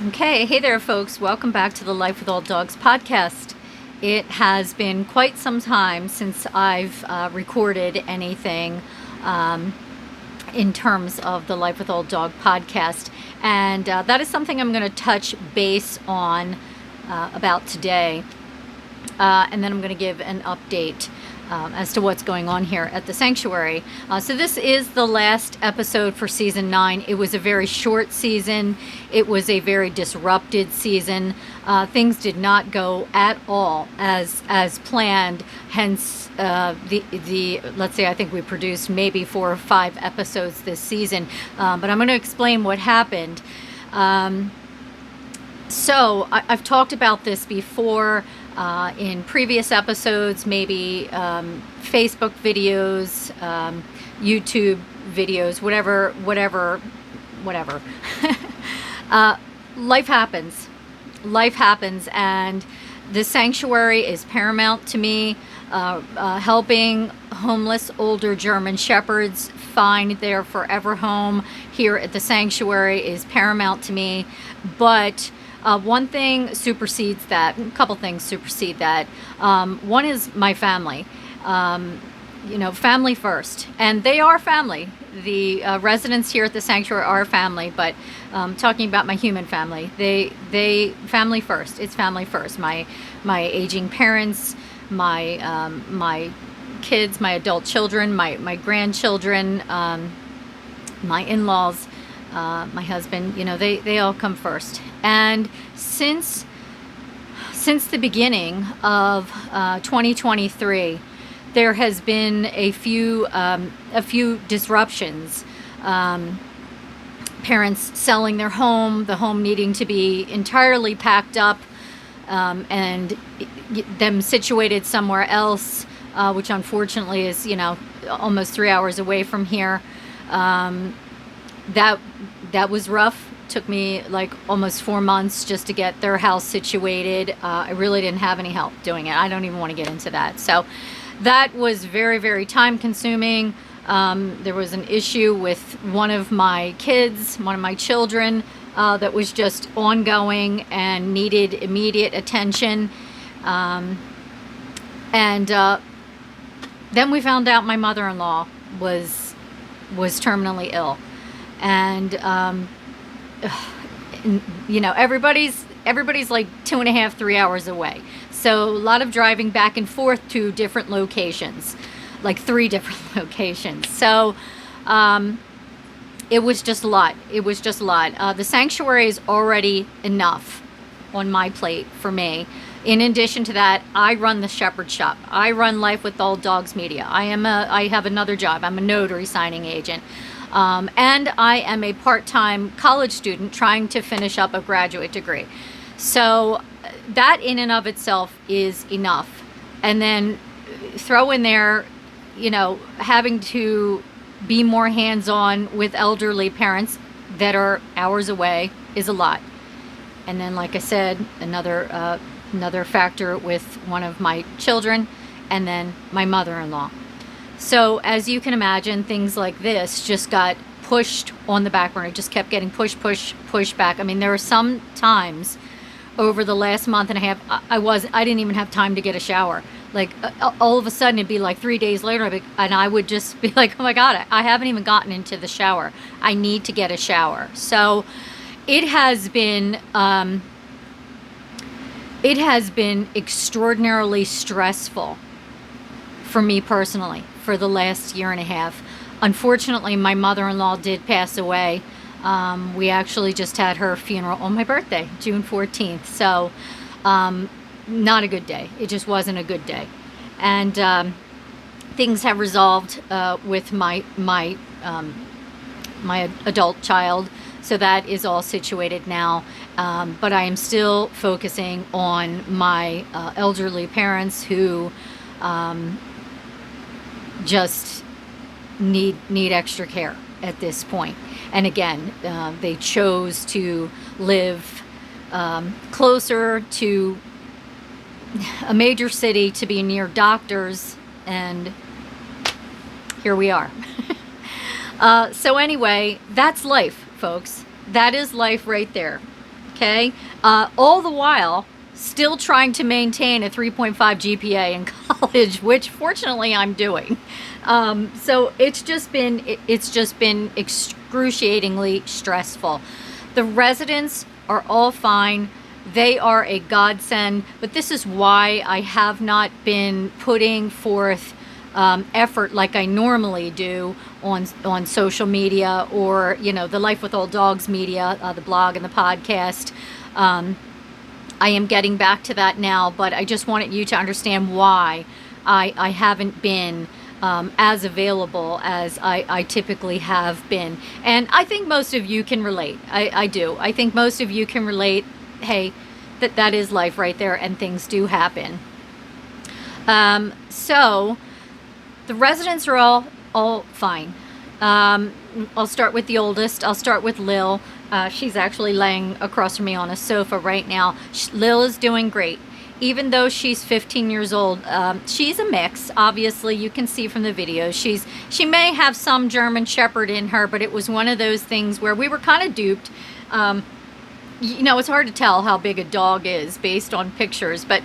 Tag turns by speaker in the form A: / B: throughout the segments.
A: Okay, hey there, folks. Welcome back to the Life with All Dogs podcast. It has been quite some time since I've recorded anything in terms of the Life with All Dog podcast, and that is something I'm going to touch base on about today, and then I'm going to give an update as to what's going on here at the sanctuary. So this is the last episode for season 9. It was a very short season. It was a very disrupted season. Things did not go at all as planned. Hence, let's say I think we produced maybe 4 or 5 episodes this season. But I'm going to explain what happened. So I've talked about this before. In previous episodes, maybe Facebook videos, YouTube videos, whatever. Life happens, and the sanctuary is paramount to me. Helping homeless older German shepherds find their forever home here at the sanctuary is paramount to me, but one thing supersedes that. A couple things supersede that. One is my family. Family first. And they are family. The residents here at the sanctuary are family, but talking about my human family, they family first. It's family first. My aging parents, my kids, my adult children, my grandchildren, my in-laws, my husband, they all come first. And since the beginning of 2023, there has been a few disruptions. Parents selling their home, the home needing to be entirely packed up, and them situated somewhere else, which unfortunately is almost 3 hours away from here. That was rough. Took me like almost 4 months just to get their house situated. I really didn't have any help doing it. I don't even want to get into that. So that was very, very time consuming. There was an issue with one of my kids, one of my children, that was just ongoing and needed immediate attention. And then we found out my mother-in-law was terminally ill. And everybody's like 2.5, 3 hours away. So a lot of driving back and forth to different locations, like 3 different locations. So it was just a lot. The sanctuary is already enough on my plate for me. In addition to that, I run the Shepherd Shop. I run Life with All Dogs Media. I have another job. I'm a notary signing agent. And I am a part-time college student trying to finish up a graduate degree. So that in and of itself is enough. And then throw in there, having to be more hands-on with elderly parents that are hours away is a lot. And then, like I said, another factor with one of my children, and then my mother-in-law. So as you can imagine, things like this just got pushed on the back burner. It just kept getting pushed back. I mean, there were some times over the last month and a half, I didn't even have time to get a shower. Like all of a sudden it'd be like 3 days later, and I would just be like, oh my God, I haven't even gotten into the shower. I need to get a shower. So it has been extraordinarily stressful for me personally for the last year and a half. Unfortunately, my mother-in-law did pass away. We actually just had her funeral on my birthday, June 14th. So not a good day. It just wasn't a good day. And things have resolved with my adult child. So that is all situated now. But I am still focusing on my elderly parents who just need extra care at this point. And again, they chose to live closer to a major city to be near doctors, and here we are. So anyway, that's life, folks. That is life right there. Okay, all the while still trying to maintain a 3.5 GPA in college, which fortunately I'm doing. So it's just been excruciatingly stressful. The residents are all fine. They are a godsend, but this is why I have not been putting forth effort like I normally do on social media, or the Life with All Dogs media, the blog and the podcast. I am getting back to that now, but I just wanted you to understand why I haven't been as available as I typically have been. And I think most of you can relate. I do. I think most of you can relate. Hey, that is life right there, and things do happen. So the residents are all fine. I'll start with the oldest. I'll start with Lil. She's actually laying across from me on a sofa right now. Lil is doing great. Even though she's 15 years old, she's a mix. Obviously, you can see from the videos. She may have some German Shepherd in her, but it was one of those things where we were kind of duped. It's hard to tell how big a dog is based on pictures, but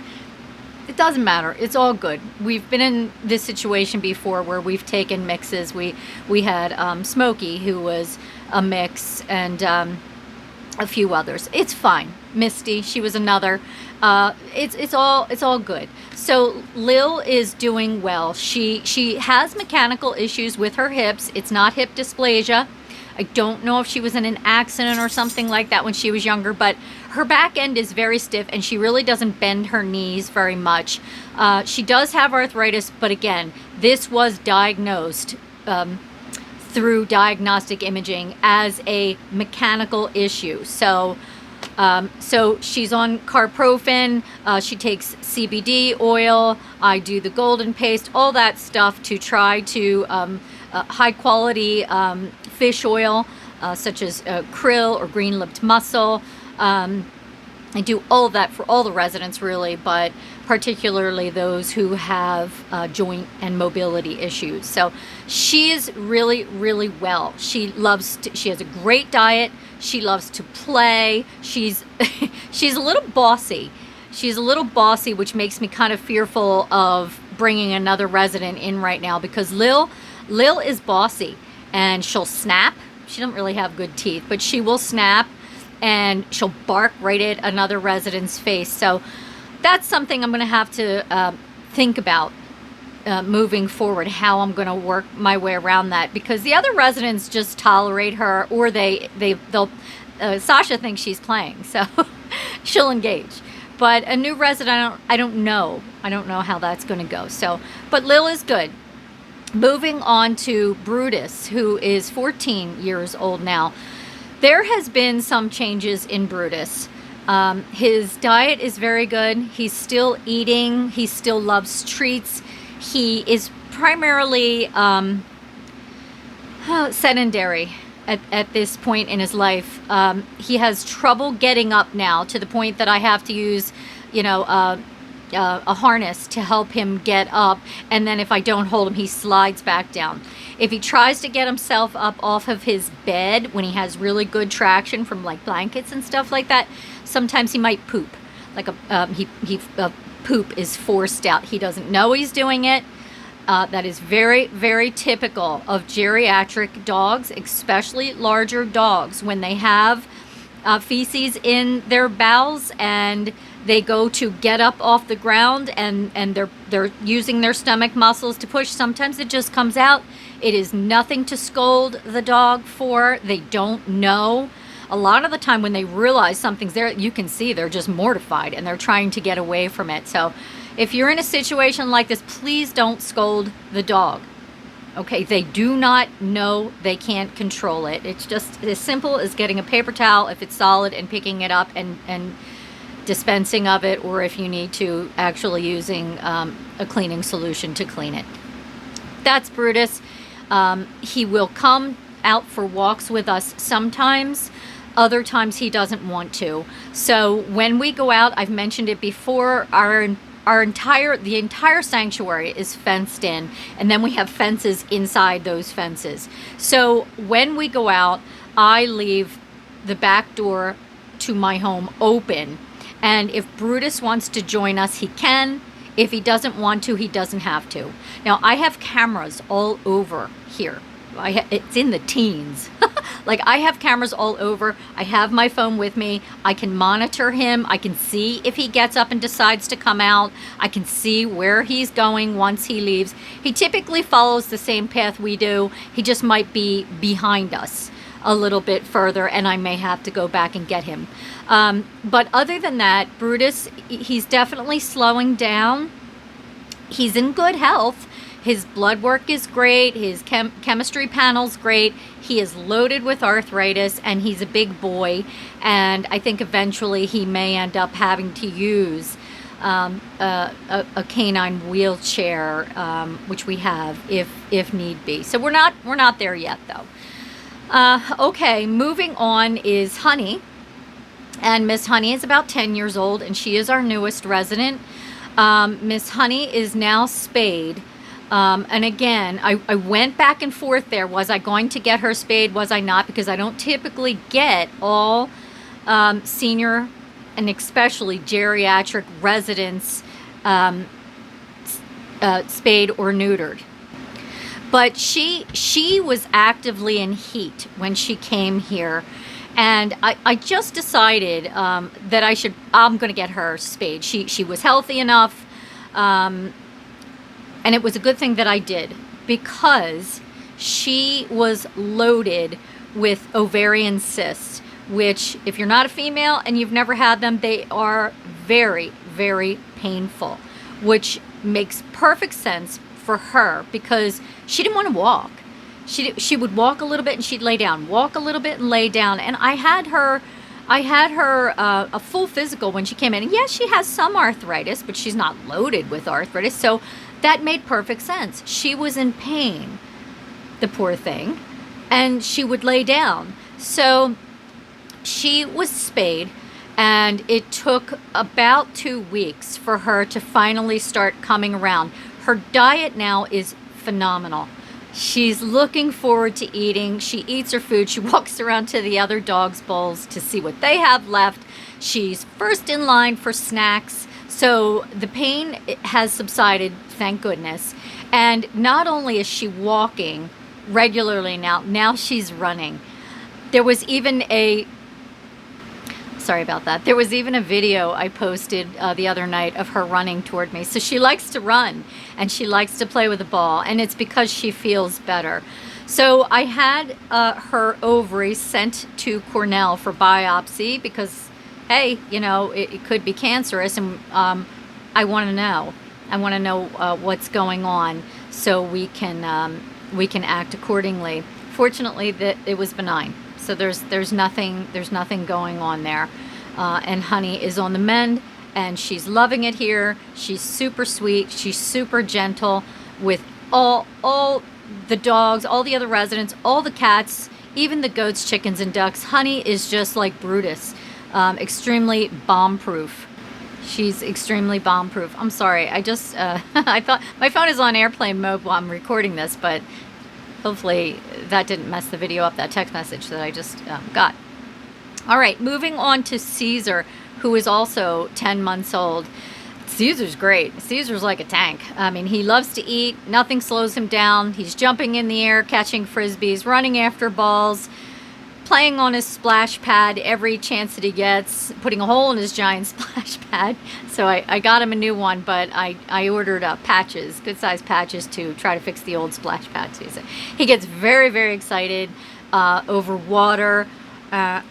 A: it doesn't matter. It's all good. We've been in this situation before where we've taken mixes. We had Smokey, who was a mix, and a few others. It's fine. Misty, she was another. It's all good. So Lil is doing well. She has mechanical issues with her hips. It's not hip dysplasia. I don't know if she was in an accident or something like that when she was younger, but her back end is very stiff and she really doesn't bend her knees very much. She does have arthritis, but again, this was diagnosed through diagnostic imaging as a mechanical issue. So she's on carprofen, she takes CBD oil, I do the golden paste, all that stuff to try to high quality fish oil, such as krill or green-lipped mussel. I do all of that for all the residents really, but particularly those who have joint and mobility issues. So she is really, really well. She has a great diet. She loves to play. She's a little bossy. She's a little bossy, which makes me kind of fearful of bringing another resident in right now, because Lil is bossy and she'll snap. She doesn't really have good teeth, but she will snap and she'll bark right at another resident's face. So that's something I'm going to have to think about moving forward, how I'm going to work my way around that, because the other residents just tolerate her, or they'll Sasha thinks she's playing, so she'll engage. But a new resident, I don't know how that's going to go. So, but Lil is good. Moving on to Brutus, who is 14 years old now. There has been some changes in Brutus. His diet is very good. He's still eating. He still loves treats. He is primarily sedentary at this point in his life. He has trouble getting up now, to the point that I have to use, a harness to help him get up, and then if I don't hold him, he slides back down. If he tries to get himself up off of his bed when he has really good traction from like blankets and stuff like that, sometimes he might poop. Like poop is forced out. He doesn't know he's doing it. That is very, very typical of geriatric dogs, especially larger dogs. When they have feces in their bowels and they go to get up off the ground and they're using their stomach muscles to push, sometimes it just comes out. It is nothing to scold the dog for. They don't know. A lot of the time when they realize something's there, you can see they're just mortified and they're trying to get away from it. So if you're in a situation like this, please don't scold the dog. Okay, they do not know, they can't control it. It's just as simple as getting a paper towel if it's solid and picking it up and dispensing of it, or if you need to, actually using a cleaning solution to clean it. That's Brutus. He will come out for walks with us sometimes. Other times he doesn't want to. So when we go out, I've mentioned it before, the entire sanctuary is fenced in, and then we have fences inside those fences. So when we go out, I leave the back door to my home open. And if Brutus wants to join us, he can. If he doesn't want to, he doesn't have to. Now, I have cameras all over here. It's in the teens. Like, I have cameras all over. I have my phone with me. I can monitor him. I can see if he gets up and decides to come out. I can see where he's going once he leaves. He typically follows the same path we do. He just might be behind us a little bit further, and I may have to go back and get him. But other than that, Brutus, he's definitely slowing down. He's in good health. His blood work is great. His chemistry panel's great. He is loaded with arthritis, and he's a big boy. And I think eventually he may end up having to use a canine wheelchair, which we have if need be. So we're not there yet, though. Okay, moving on is Honey. And Miss Honey is about 10 years old, and she is our newest resident. Miss Honey is now spayed. And again, I went back and forth there. Was I going to get her spayed? Was I not? Because I don't typically get all senior and especially geriatric residents spayed or neutered. But she was actively in heat when she came here. And I just decided that I'm going to get her spayed. She was healthy enough. And it was a good thing that I did, because she was loaded with ovarian cysts, which, if you're not a female and you've never had them, they are very, very painful, which makes perfect sense for her, because she didn't want to walk. She would walk a little bit and she'd lay down, walk a little bit and lay down. And I had her a full physical when she came in. And yes, she has some arthritis, but she's not loaded with arthritis. So that made perfect sense. She was in pain, the poor thing, and she would lay down. So she was spayed, and it took about 2 weeks for her to finally start coming around. Her diet now is phenomenal. She's looking forward to eating. She eats her food. She walks around to the other dogs' bowls to see what they have left. She's first in line for snacks. So the pain has subsided, thank goodness. And not only is she walking regularly now she's running. There was even a video I posted the other night of her running toward me. So she likes to run, and she likes to play with the ball, and it's because she feels better. So I had her ovaries sent to Cornell for biopsy, because hey, it could be cancerous, and I want to know. I want to know what's going on, so we can act accordingly. Fortunately, that it was benign, so there's nothing going on there, and Honey is on the mend, and she's loving it here. She's super sweet. She's super gentle with all the dogs, all the other residents, all the cats, even the goats, chickens, and ducks. Honey is just like Brutus. Extremely bomb-proof. She's extremely bomb-proof. I'm sorry. I just, I thought my phone is on airplane mode while I'm recording this, but hopefully that didn't mess the video up, that text message that I just got. All right, moving on to Caesar, who is also 10 months old. Caesar's great. Caesar's like a tank. I mean, he loves to eat. Nothing slows him down. He's jumping in the air, catching frisbees, running after balls, playing on his splash pad every chance that he gets, putting a hole in his giant splash pad. So I got him a new one, but I ordered patches, good-sized patches, to try to fix the old splash pad too. So he gets very, very excited over water.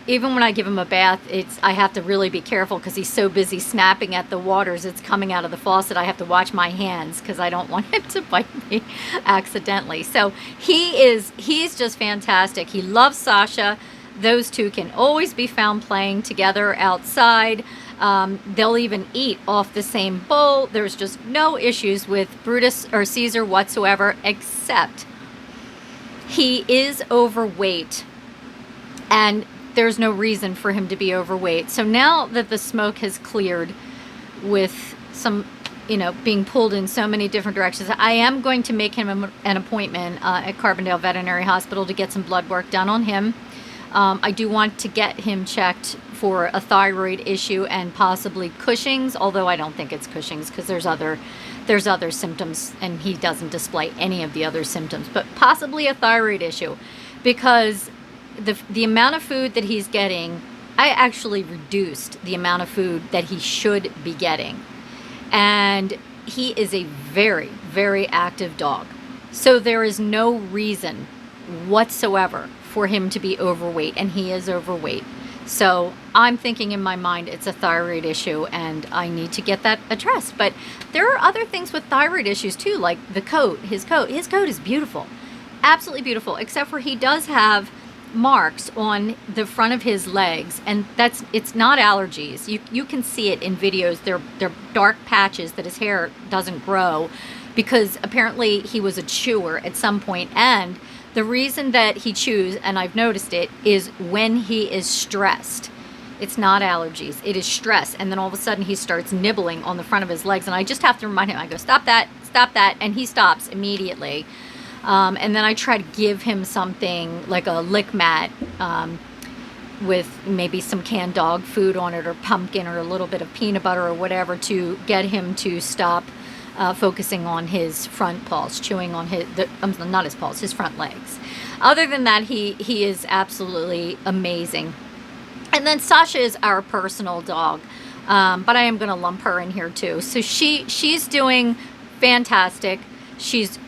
A: Even when I give him a bath, I have to really be careful, because he's so busy snapping at the waters it's coming out of the faucet. I have to watch my hands, because I don't want him to bite me accidentally. So he's just fantastic. He loves Sasha. Those two can always be found playing together outside. They'll even eat off the same bowl. There's just no issues with Brutus or Caesar whatsoever, except he is overweight. And there's no reason for him to be overweight. So now that the smoke has cleared with some, being pulled in so many different directions, I am going to make him an appointment at Carbondale Veterinary Hospital to get some blood work done on him. I do want to get him checked for a thyroid issue and possibly Cushing's, although I don't think it's Cushing's because there's other symptoms and he doesn't display any of the other symptoms, but possibly a thyroid issue because the amount of food that he's getting, I actually reduced the amount of food that he should be getting. And he is a very, very active dog. So there is no reason whatsoever for him to be overweight, and he is overweight. So I'm thinking in my mind it's a thyroid issue and I need to get that addressed. But there are other things with thyroid issues too, like the coat. His coat is beautiful, absolutely beautiful, except for he does have marks on the front of his legs, and it's not allergies. You can see it in videos. They're dark patches that his hair doesn't grow because apparently he was a chewer at some point, and the reason that he chews, and I've noticed it, is when he is stressed. It's not allergies, it is stress. And then all of a sudden he starts nibbling on the front of his legs, and I just have to remind him, I go, stop that, and he stops immediately. And then I try to give him something like a lick mat with maybe some canned dog food on it or pumpkin or a little bit of peanut butter or whatever to get him to stop focusing on his front paws, chewing on not his paws, his front legs. Other than that, he is absolutely amazing. And then Sasha is our personal dog, but I am going to lump her in here too. So she's doing fantastic. She's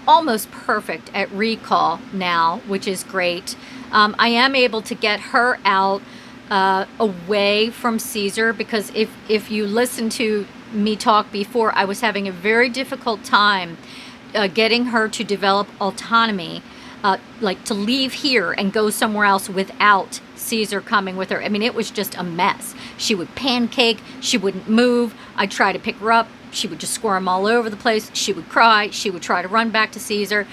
A: almost perfect at recall now, which is great. I am able to get her out away from Caesar because if you listen to me talk before, I was having a very difficult time getting her to develop autonomy, like to leave here and go somewhere else without Caesar coming with her. I mean, it was just a mess. She would pancake, she wouldn't move. I'd try to pick her up, she would just squirm all over the place. She would cry, she would try to run back to Caesar.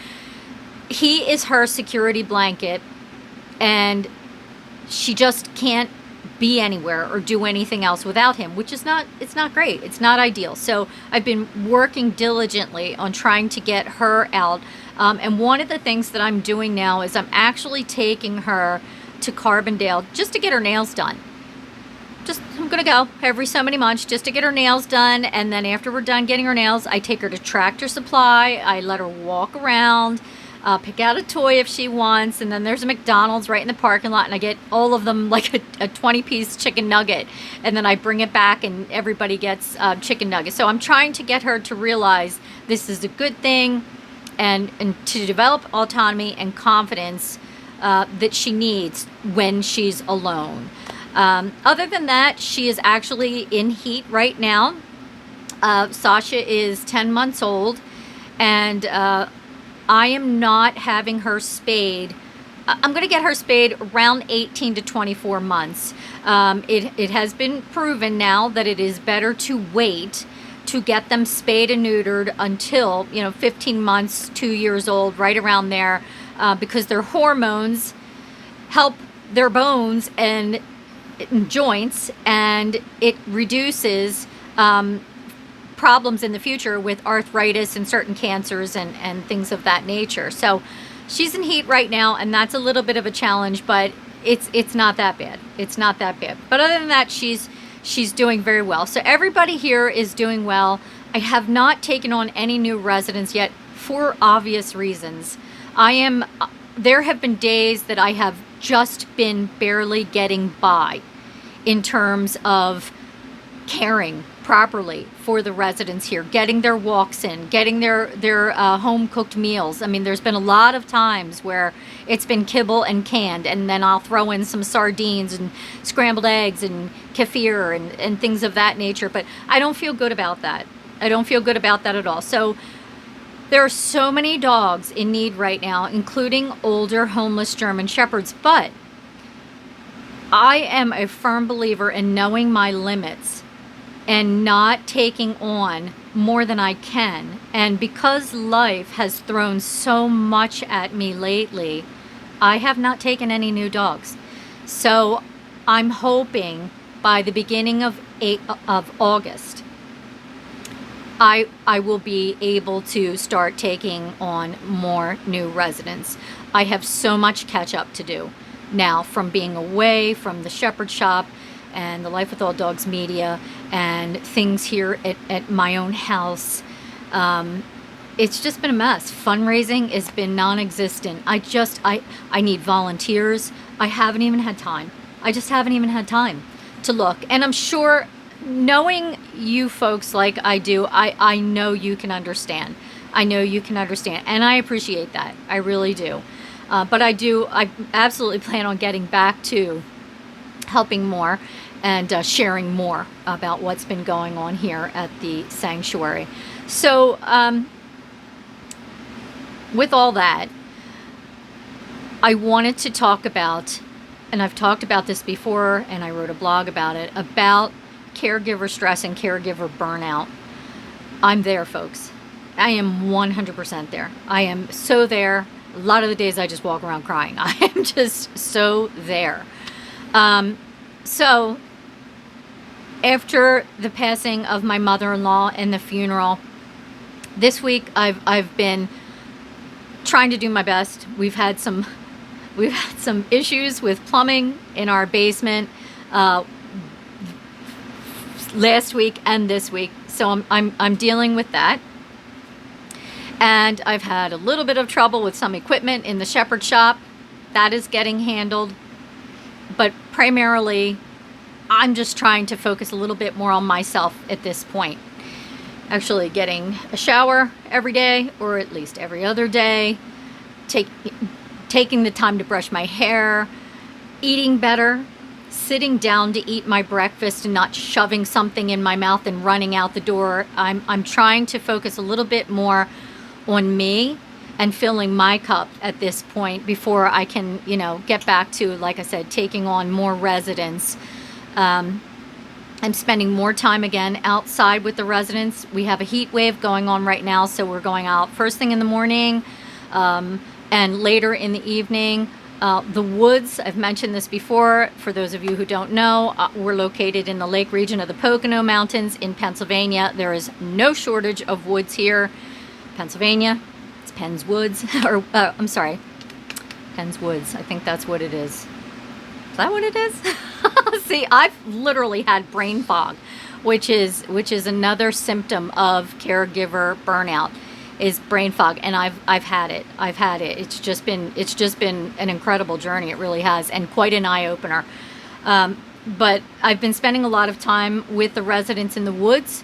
A: He is her security blanket, and she just can't be anywhere or do anything else without him, which is it's not great. It's not ideal. So I've been working diligently on trying to get her out. And one of the things that I'm doing now is I'm actually taking her to Carbondale just to get her nails done. I'm gonna go every so many months just to get her nails done, and then after we're done getting her nails, I take her to Tractor Supply. I let her walk around, pick out a toy if she wants, and then there's a McDonald's right in the parking lot, and I get all of them like a 20-piece chicken nugget, and then I bring it back and everybody gets chicken nuggets. So I'm trying to get her to realize this is a good thing, and to develop autonomy and confidence that she needs when she's alone. Other than that, she is actually in heat right now. Sasha is 10 months old, and I am not having her spayed. I'm going to get her spayed around 18 to 24 months. It has been proven now that it is better to wait to get them spayed and neutered until 15 months, 2 years old, right around there, because their hormones help their bones and joints, and it reduces problems in the future with arthritis and certain cancers and things of that nature. So she's in heat right now, and that's a little bit of a challenge, but it's not that bad. It's not that bad. But other than that, she's doing very well. So everybody here is doing well. I have not taken on any new residents yet for obvious reasons. There have been days that I have just been barely getting by in terms of caring properly for the residents here, getting their walks in, getting their home cooked meals. I mean, there's been a lot of times where it's been kibble and canned, and then I'll throw in some sardines and scrambled eggs and kefir and things of that nature, but I don't feel good about that. I don't feel good about that at all. So there are so many dogs in need right now, including older homeless German Shepherds, but I am a firm believer in knowing my limits and not taking on more than I can. And because life has thrown so much at me lately, I have not taken any new dogs. So I'm hoping by the beginning of August, I will be able to start taking on more new residents. I have so much catch up to do. now from being away from the Shepherd Shop and the Life with All Dogs media and things here at my own house. It's just been a mess. Fundraising has been non-existent. I need volunteers. I haven't even had time. I just haven't even had time to look. And I'm sure, knowing you folks like I do, I know you can understand. I know you can understand. And I appreciate that. I really do. But I absolutely plan on getting back to helping more and sharing more about what's been going on here at the sanctuary. So with all that, I wanted to talk about, and I've talked about this before, and I wrote a blog about it, about caregiver stress and caregiver burnout. I'm there, folks. I am 100% there. I am so there. A lot of the days I just walk around crying. I am just so there. So after the passing of my mother-in-law and the funeral, this week I've been trying to do my best. We've had some issues with plumbing in our basement last week and this week, so I'm dealing with that. And I've had a little bit of trouble with some equipment in the Shepherd Shop. That is getting handled. But primarily, I'm just trying to focus a little bit more on myself at this point. Actually getting a shower every day, or at least every other day. Taking the time to brush my hair. Eating better. Sitting down to eat my breakfast and not shoving something in my mouth and running out the door. I'm trying to focus a little bit more on me and filling my cup at this point before I can, get back to, like I said, taking on more residents. I'm spending more time again outside with the residents. We have a heat wave going on right now, so we're going out first thing in the morning and later in the evening. The woods, I've mentioned this before, for those of you who don't know, we're located in the lake region of the Pocono Mountains in Pennsylvania. There is no shortage of woods here. Pennsylvania, it's Penn's Woods, or I'm sorry, Penn's Woods. I think that's what it is. Is that what it is? See, I've literally had brain fog, which is another symptom of caregiver burnout, is brain fog, and I've had it. It's just been an incredible journey. It really has, and quite an eye opener. But I've been spending a lot of time with the residents in the woods.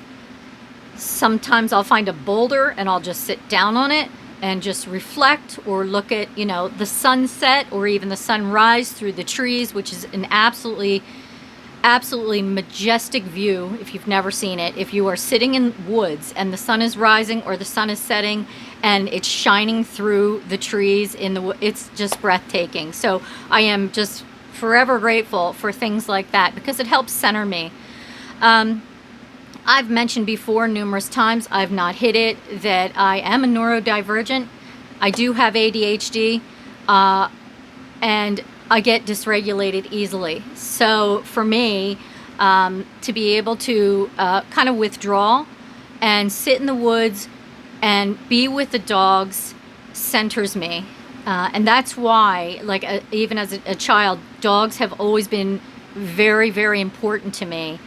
A: Sometimes I'll find a boulder and I'll just sit down on it and just reflect, or look at, the sunset or even the sunrise through the trees, which is an absolutely majestic view if you've never seen it. If you are sitting in woods and the sun is rising or the sun is setting and it's shining through the trees it's just breathtaking. So I am just forever grateful for things like that, because it helps center me. I've mentioned before numerous times, I've not hit it, that I am a neurodivergent. I do have ADHD, and I get dysregulated easily. So for me, to be able to kind of withdraw and sit in the woods and be with the dogs centers me. And that's why, even as a child, dogs have always been very, very important to me,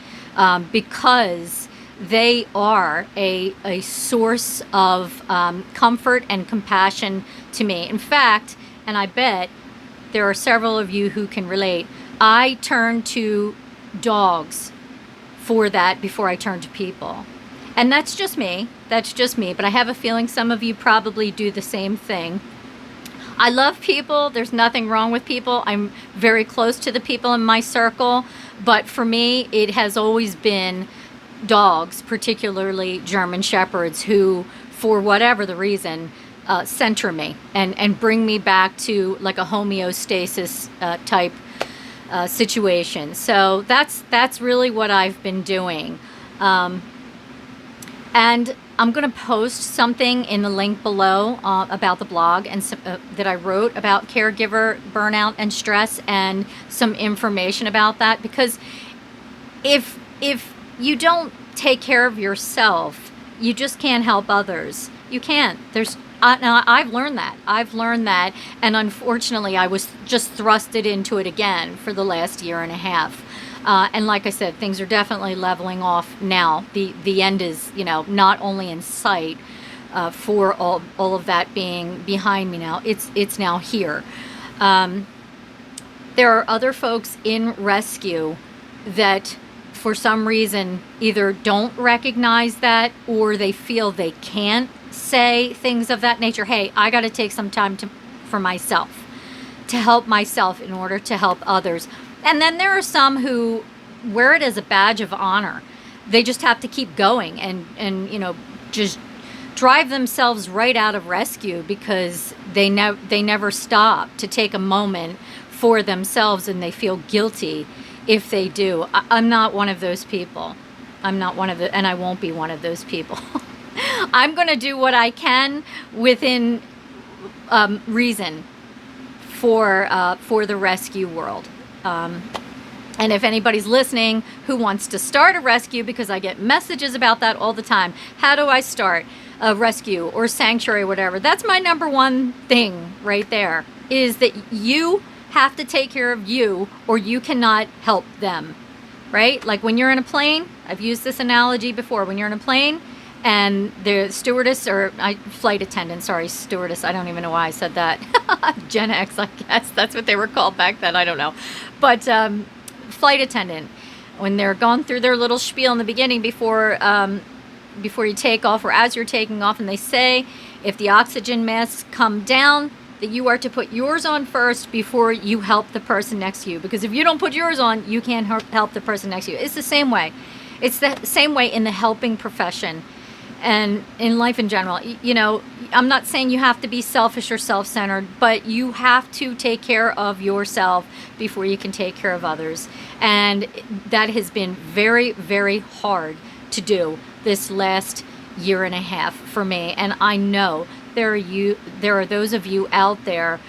A: because they are a source of comfort and compassion to me. In fact, and I bet there are several of you who can relate, I turn to dogs for that before I turn to people. And that's just me, but I have a feeling some of you probably do the same thing. I love people. There's nothing wrong with people. I'm very close to the people in my circle, but for me, it has always been dogs, particularly German Shepherds, who, for whatever the reason, center me and bring me back to like a homeostasis type situation. So that's really what I've been doing. And I'm going to post something in the link below about the blog and that I wrote about caregiver burnout and stress, and some information about that, because if you don't take care of yourself, you just can't help others. You can't. There's Now, I've learned that. And unfortunately, I was just thrusted into it again for the last year and a half. And like I said, things are definitely leveling off now. The end is, not only in sight for all of that being behind me now. It's now here. There are other folks in rescue that, for some reason, either don't recognize that or they feel they can't say things of that nature. Hey, I got to take some time for myself, to help myself in order to help others. And then there are some who wear it as a badge of honor. They just have to keep going and just drive themselves right out of rescue because they never stop to take a moment for themselves, and they feel guilty if they do. I'm not one of those people. And I won't be one of those people. I'm going to do what I can within reason for the rescue world. And if anybody's listening who wants to start a rescue, because I get messages about that all the time, how do I start a rescue or sanctuary, whatever? That's my number one thing right there, is that you have to take care of you or you cannot help them, right? Like when you're in a plane, I've used this analogy before, when you're in a plane and the stewardess flight attendant, stewardess, I don't even know why I said that. Gen X, I guess that's what they were called back then, I don't know. But flight attendant, when they're going through their little spiel in the beginning before you take off or as you're taking off, and they say if the oxygen masks come down, that you are to put yours on first before you help the person next to you. Because if you don't put yours on, you can't help the person next to you. It's the same way. It's the same way in the helping profession and in life in general. I'm not saying you have to be selfish or self-centered, but you have to take care of yourself before you can take care of others. And that has been very, very hard to do this last year and a half for me. And I know there are those of you out there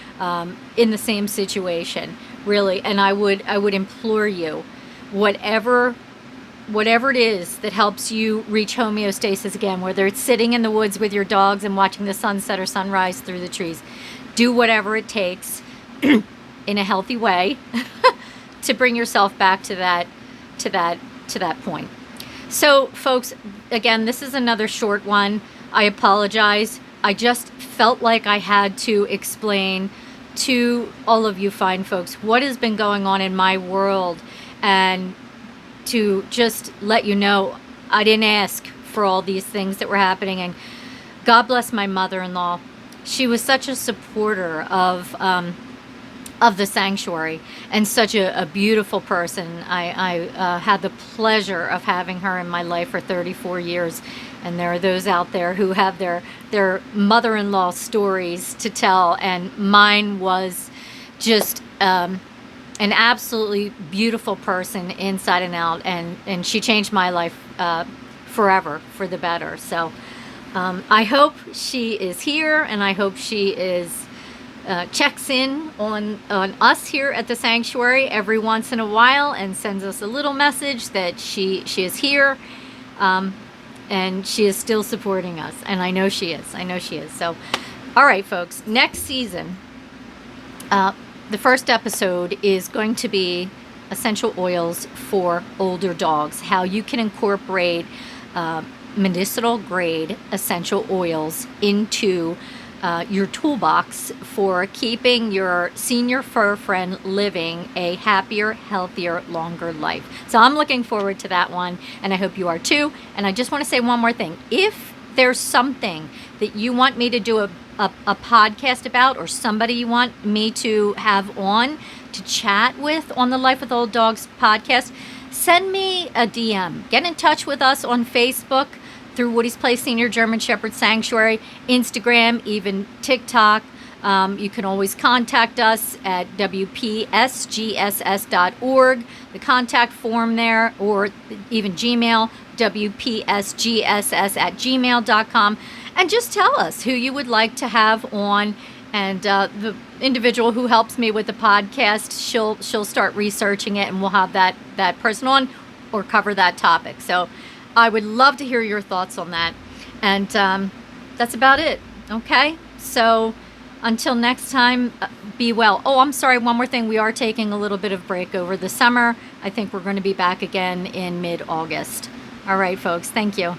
A: in the same situation, really. And I would implore you, whatever it is that helps you reach homeostasis again, whether it's sitting in the woods with your dogs and watching the sunset or sunrise through the trees, do whatever it takes in a healthy way to bring yourself back to that point. So, folks, again, this is another short one. I apologize. I just felt like I had to explain to all of you fine folks what has been going on in my world, and to just let you know I didn't ask for all these things that were happening. And God bless my mother-in-law. She was such a supporter of the sanctuary and such a beautiful person. I had the pleasure of having her in my life for 34 years. And there are those out there who have their mother-in-law stories to tell. And mine was just an absolutely beautiful person inside and out. And she changed my life forever for the better. So I hope she is here, and I hope she is checks in on us here at the sanctuary every once in a while and sends us a little message that she is here. And she is still supporting us. And I know she is. So, all right, folks, next season, the first episode is going to be essential oils for older dogs, how you can incorporate medicinal grade essential oils into your toolbox for keeping your senior fur friend living a happier, healthier, longer life. So I'm looking forward to that one, and I hope you are too. And I just want to say one more thing. If there's something that you want me to do a podcast about, or somebody you want me to have on to chat with on the Life with Old Dogs podcast, send me a DM. Get in touch with us on Facebook through Woody's Place Senior German Shepherd Sanctuary, Instagram, even TikTok. You can always contact us at wpsgss.org, the contact form there, or even Gmail, wpsgss@gmail.com, and just tell us who you would like to have on. And the individual who helps me with the podcast, she'll start researching it, and we'll have that person on or cover that topic. So I would love to hear your thoughts on that. And that's about it. Okay, so until next time, be well. Oh, I'm sorry, one more thing. We are taking a little bit of break over the summer. I think we're going to be back again in mid-August. All right, folks, thank you.